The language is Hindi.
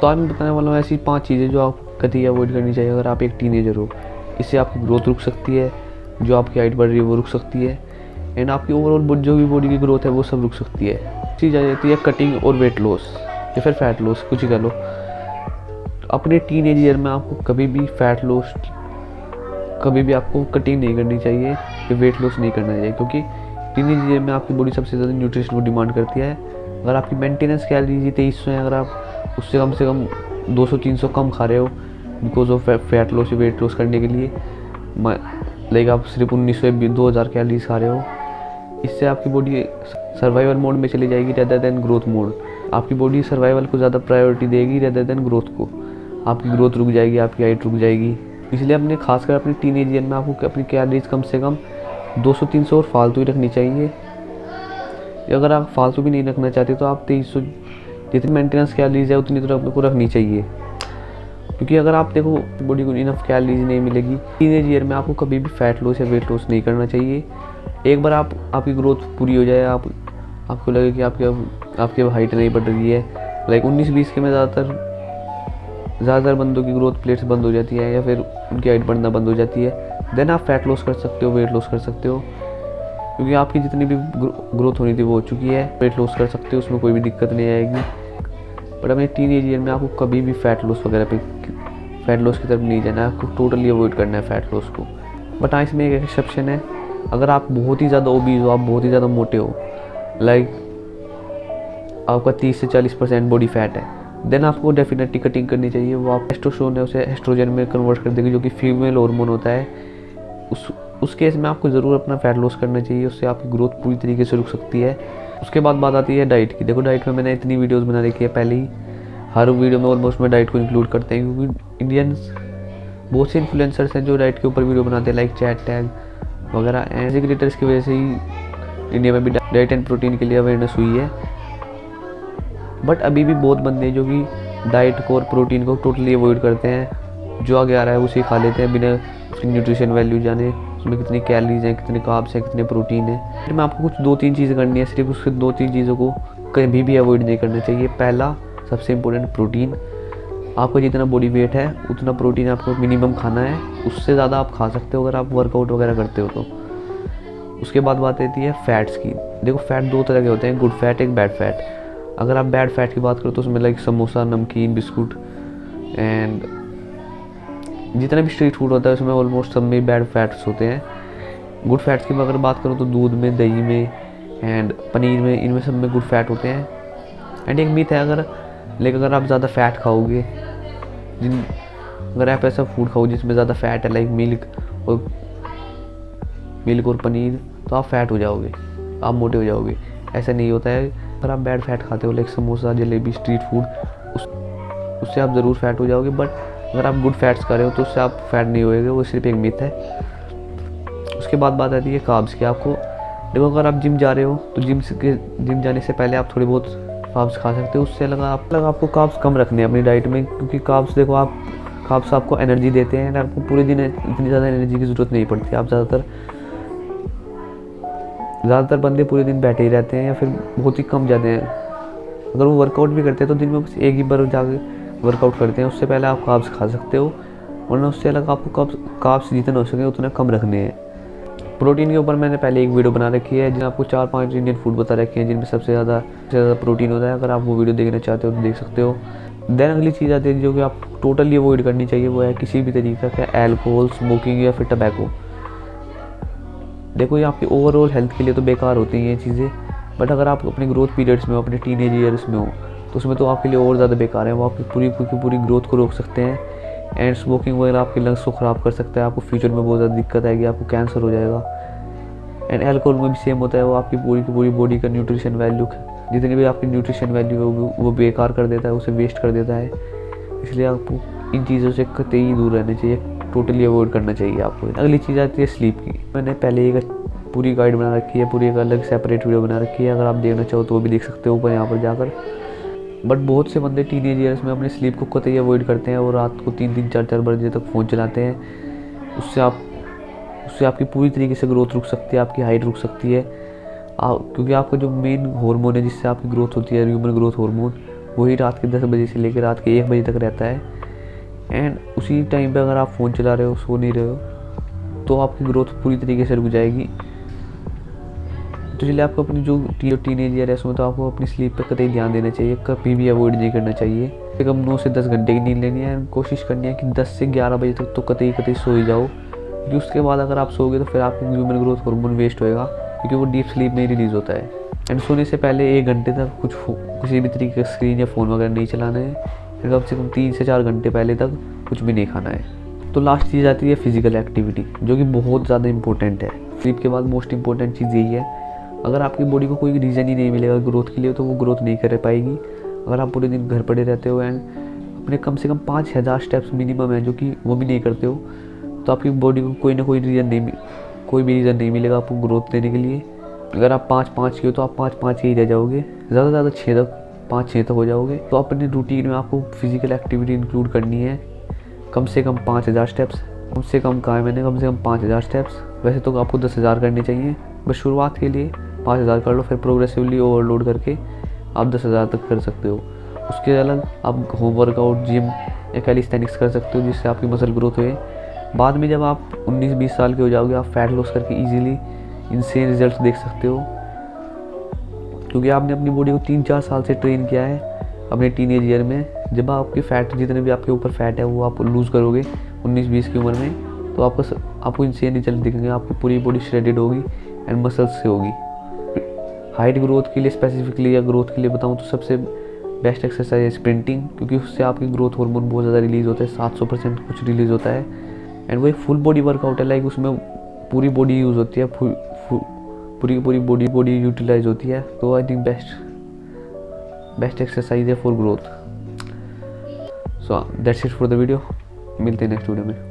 तो आज मैं बताने वाला हूँ ऐसी 5 चीज़ें जो आप कभी अवॉइड करनी चाहिए अगर आप एक टीनेजर हो। इससे आपकी ग्रोथ रुक सकती है, जो आपकी हाइट बढ़ रही है वो रुक सकती है, एंड आपकी ओवरऑल जो भी बॉडी की ग्रोथ है वो सब रुक सकती है। चीज़ आ जाती है कटिंग और वेट लॉस या फिर फैट लॉस, कुछ ही कह लो। अपने टीनेज ईयर में आपको कभी भी फैट लॉस, कभी भी आपको कटिंग नहीं करनी चाहिए या वेट लॉस नहीं करना चाहिए, क्योंकि टीनेज ईयर में आपकी बॉडी सबसे ज़्यादा न्यूट्रिशन को डिमांड करती है। अगर आपकी मेंटेनेंस कैलोरीज 2300 है, अगर आप उससे कम 200-300 कम खा रहे हो बिकॉज ऑफ फैट लॉस या वेट लॉस करने के लिए, लाइक आप सिर्फ 1900 या 2000 कैलोरीज खा रहे हो, इससे आपकी बॉडी सर्वाइवल मोड में चली जाएगी रेदर देन ग्रोथ मोड। आपकी बॉडी सर्वाइवल को ज़्यादा प्रायोरिटी देगी रेदर देन ग्रोथ को। आपकी ग्रोथ रुक जाएगी, आपकी हाइट रुक जाएगी। इसलिए अपने खासकर अपने टीनेज ईयर में आपको अपनी कैलोरीज कम से कम 200-300 और फालतू ही रखनी चाहिए। अगर आप फालतू भी नहीं रखना चाहते तो आप 2300 जितनी मेंटेनेंस कैलोरीज है उतनी तो आपको रखनी चाहिए, क्योंकि अगर आप देखो बॉडी को इनफ कैलोरीज नहीं मिलेगी। टीनेज ईयर में आपको कभी भी फैट लॉस या वेट लॉस नहीं करना चाहिए। एक बार आपकी ग्रोथ पूरी हो जाए, आपको लगे कि आपकी हाइट नहीं बढ़ रही है, लाइक 19-20 के में ज़्यादातर बंदों की ग्रोथ प्लेट्स बंद हो जाती है या फिर उनकी हाइट बढ़ना बंद हो जाती है, देन आप फैट लॉस कर सकते हो, वेट लॉस कर सकते हो, क्योंकि आपकी जितनी भी ग्रोथ होनी थी वो हो चुकी है। वेट लॉस कर सकते हो, उसमें कोई भी दिक्कत नहीं आएगी। बट अपने टीनेज ईयर में आपको कभी भी फैट लॉस की तरफ नहीं जाना है, आपको टोटली अवॉइड करना है फैट लॉस को। बट हाँ, इसमें एक एक्सेप्शन है। अगर आप बहुत ही ज़्यादा ओबीज हो, आप बहुत ही ज़्यादा मोटे हो, लाइक आपका 30 से 40% बॉडी फैट है, देन आपको डेफिनेटली कटिंग करनी चाहिए। वो आप टेस्टोस्टेरोन है उसे एस्ट्रोजन में कन्वर्ट कर देगी, जो कि फीमेल हार्मोन होता है। उस केस में आपको ज़रूर अपना फैट लॉस करना चाहिए, उससे आपकी ग्रोथ पूरी तरीके से रुक सकती है। उसके बाद बात आती है डाइट की। देखो, डाइट में मैंने इतनी वीडियोस बना रखी है पहले ही, हर वीडियो में ऑलमोस्ट मैं डाइट को इंक्लूड करते हैं, क्योंकि इंडियंस बहुत से इन्फ्लुएंसर्स हैं जो डाइट के ऊपर वीडियो बनाते हैं, लाइक चैट टैग वगैरह। ऐसे क्रिएटर्स की वजह से ही इंडिया में भी डाइट एंड प्रोटीन के लिए अवेयरनेस हुई है। बट अभी भी बहुत बंदे हैं जो कि डाइट को और प्रोटीन को टोटली अवॉइड करते हैं, जो आगे आ रहा है उसे खा लेते हैं बिना उसकी न्यूट्रिशन वैल्यू जाने, उसमें कितनी कैलोरीज हैं, कितने कार्ब्स हैं, कितने प्रोटीन है। मैं आपको कुछ 2-3 चीज़ें करनी है, सिर्फ उसके 2-3 चीज़ों को कभी भी अवॉइड नहीं करना चाहिए। पहला सबसे इम्पोर्टेंट, प्रोटीन। आपका जितना बॉडी वेट है उतना प्रोटीन आपको मिनिमम खाना है, उससे ज़्यादा आप खा सकते हो अगर आप वर्कआउट वगैरह करते हो तो। उसके बाद बात आती है फैट्स की। देखो, फैट 2 तरह के होते हैं, गुड फैट, एक बैड फैट। अगर आप बैड फैट की बात करो तो उसमें लाइक समोसा, नमकीन, बिस्कुट एंड जितना भी स्ट्रीट फूड होता है उसमें ऑलमोस्ट सब में बैड फैट्स होते हैं। गुड फैट्स की अगर बात करूँ तो दूध में, दही में एंड पनीर में, इनमें सब में गुड फैट होते हैं। एंड एक मिथ है, अगर आप ज़्यादा फैट खाओगे, अगर आप ऐसा फूड खाओ जिसमें ज़्यादा फैट है, लाइक मिल्क और पनीर, तो आप फैट हो जाओगे, आप मोटे हो जाओगे। ऐसा नहीं होता है। अगर आप बैड फैट खाते हो, like samosa, jalebi, street food, उससे आप ज़रूर फैट हो जाओगे। बट अगर आप गुड फैट्स खा रहे हो तो उससे आप फैट नहीं होएगे, वो सिर्फ एक मिथ है। उसके बाद बात आती है कार्ब्स की। आपको देखो, अगर आप जिम जा रहे हो तो जिम जाने से पहले आप थोड़े बहुत कार्ब्स खा सकते हो। उससे आपको कार्ब्स कम रखने हैं अपनी डाइट में, क्योंकि कार्ब्स आपको एनर्जी देते हैं, आपको पूरे दिन इतनी ज़्यादा एनर्जी की ज़रूरत नहीं पड़ती। आप ज़्यादातर बंदे पूरे दिन बैठे ही रहते हैं या फिर बहुत ही कम जाते हैं। अगर वो वर्कआउट भी करते हैं तो दिन में बस एक ही बार जाके वर्कआउट करते हैं। उससे पहले आप कार्ब्स खा सकते हो, वरना उससे अलग आपको कार्ब्स जितना हो सके उतना कम रखने हैं। प्रोटीन के ऊपर मैंने पहले एक वीडियो बना रखी है, जिसमें आपको 4-5 इंडियन फूड बता रखे हैं जिनमें सबसे ज़्यादा प्रोटीन होता है। अगर आप वो वीडियो देखना चाहते हो तो देख सकते हो। देन अगली चीज़ आती है जो कि आप टोटली अवॉइड करनी चाहिए, वो है किसी भी तरीके का एल्कोहल, स्मोकिंग या फिर टबैको। देखो, ये आपकी ओवरऑल हेल्थ के लिए तो बेकार होती हैं ये चीज़ें, बट अगर आप अपने ग्रोथ पीरियड्स में हो, अपने टीनेज ईयर्स में हो, तो उसमें तो आपके लिए और ज़्यादा बेकार है। वो आपकी पूरी ग्रोथ को रोक सकते हैं। एंड स्मोकिंग वगैरह आपके लंग्स को ख़राब कर सकता है, आपको फ्यूचर में बहुत ज़्यादा दिक्कत आएगी, आपको कैंसर हो जाएगा। एंड अल्कोहल में भी सेम होता है, वो आपकी पूरी बॉडी का न्यूट्रिशन वैल्यू, जितनी भी आपकी न्यूट्रिशन वैल्यू है वो बेकार कर देता है, उसे वेस्ट कर देता है। इसलिए आपको इन चीज़ों से कतई दूर रहना चाहिए, टोटली अवॉइड करना चाहिए आपको। अगली चीज़ आती है स्लीप की। मैंने पहले एक पूरी गाइड बना रखी है, पूरी एक अलग सेपरेट वीडियो बना रखी है, अगर आप देखना चाहो तो वो भी देख सकते हो ऊपर यहाँ पर जाकर। बट बहुत से बंदे टीनेज ईयर्स में अपने स्लीप को कतई अवॉइड करते हैं और रात को 3-3, 4-4 बजे तक फ़ोन चलाते हैं। उससे आपकी पूरी तरीके से ग्रोथ रुक सकती है, आपकी हाइट रुक सकती है। क्योंकि आपका जो मेन हार्मोन है जिससे आपकी ग्रोथ होती है, ह्यूमन ग्रोथ हार्मोन, वही रात के 10 बजे से लेकर रात के 1 बजे तक रहता है। एंड उसी टाइम पे अगर आप फ़ोन चला रहे हो, सो नहीं रहे हो, तो आपकी ग्रोथ पूरी तरीके से रुक जाएगी। तो इसलिए आपको अपनी जो टीनेज ईयर है उसमें तो आपको अपनी स्लीप पर कतई ध्यान देना चाहिए, कभी भी अवॉइड नहीं करना चाहिए। कम 9 से 10 घंटे की नींद लेनी है। कोशिश करनी है कि 10 से 11 बजे तक तो कतई सो ही जाओ, क्योंकि उसके बाद अगर आप सोओगे तो फिर आपकी ह्यूमन ग्रोथ हार्मोन वेस्ट होएगा, क्योंकि वो डीप स्लीप में रिलीज़ होता है। एंड सोने से पहले 1 घंटे तक किसी भी तरीके का स्क्रीन या फ़ोन वगैरह नहीं चलाना है। फिर कम से कम 3 से 4 घंटे पहले तक कुछ भी नहीं खाना है। तो लास्ट चीज़ आती है फिजिकल एक्टिविटी, जो कि बहुत ज़्यादा इंपॉर्टेंट है। स्लीप के बाद मोस्ट इंपॉर्टेंट चीज़ यही है। अगर आपकी बॉडी को कोई रीज़न ही नहीं मिलेगा ग्रोथ के लिए, तो वो ग्रोथ नहीं कर पाएगी। अगर आप पूरे दिन घर पड़े रहते हो एंड अपने कम से कम 5000 स्टेप्स मिनिमम है, जो कि वो भी नहीं करते हो, तो आपकी बॉडी को कोई भी रीज़न नहीं मिलेगा आपको ग्रोथ देने के लिए। अगर आप 5-5 किए तो आप 5-5 ही रह जाओगे, ज़्यादा से ज़्यादा 5-6 तक हो जाओगे। तो अपने रूटीन में आपको फिजिकल एक्टिविटी इंक्लूड करनी है, कम से कम 5000 स्टेप्स। कम से कम कहा है मैंने, कम से कम 5000 स्टेप्स। वैसे तो आपको 10,000 करने चाहिए, बस शुरुआत के लिए 5000 कर लो, फिर प्रोग्रेसिवली ओवरलोड करके आप 10,000 तक कर सकते हो। उसके अलग आप होम वर्कआउट, जिम या कैलिस्थेनिक्स कर सकते हो, जिससे आपकी मसल ग्रोथ हुए। बाद में जब आप 19-20 साल के हो जाओगे, आप फैट लॉस करके ईजिली इनसेन रिजल्ट देख सकते हो, क्योंकि आपने अपनी बॉडी को 3-4 साल से ट्रेन किया है अपने टीनेज ईयर में। जब आपकी फ़ैट, जितने भी आपके ऊपर फैट है, वो आप लूज़ करोगे 19-20 की उम्र में, तो आपको इनसेन रिजल्ट दिखेंगे। आपकी पूरी बॉडी श्रेडेड होगी एंड मसल्स से होगी। हाइट ग्रोथ के लिए स्पेसिफिकली या ग्रोथ के लिए बताऊँ तो सबसे बेस्ट एक्सरसाइज है स्प्रिंटिंग, क्योंकि उससे आपकी ग्रोथ हार्मोन बहुत ज़्यादा रिलीज़ होता है, 700% कुछ रिलीज़ होता है। एंड वो एक फुल बॉडी वर्कआउट है, लाइक उसमें पूरी बॉडी यूज़ होती है, पूरी बॉडी यूटिलाइज होती है। तो आई थिंक बेस्ट एक्सरसाइज है for growth. So that's it for the video. मिलते हैं नेक्स्ट वीडियो में।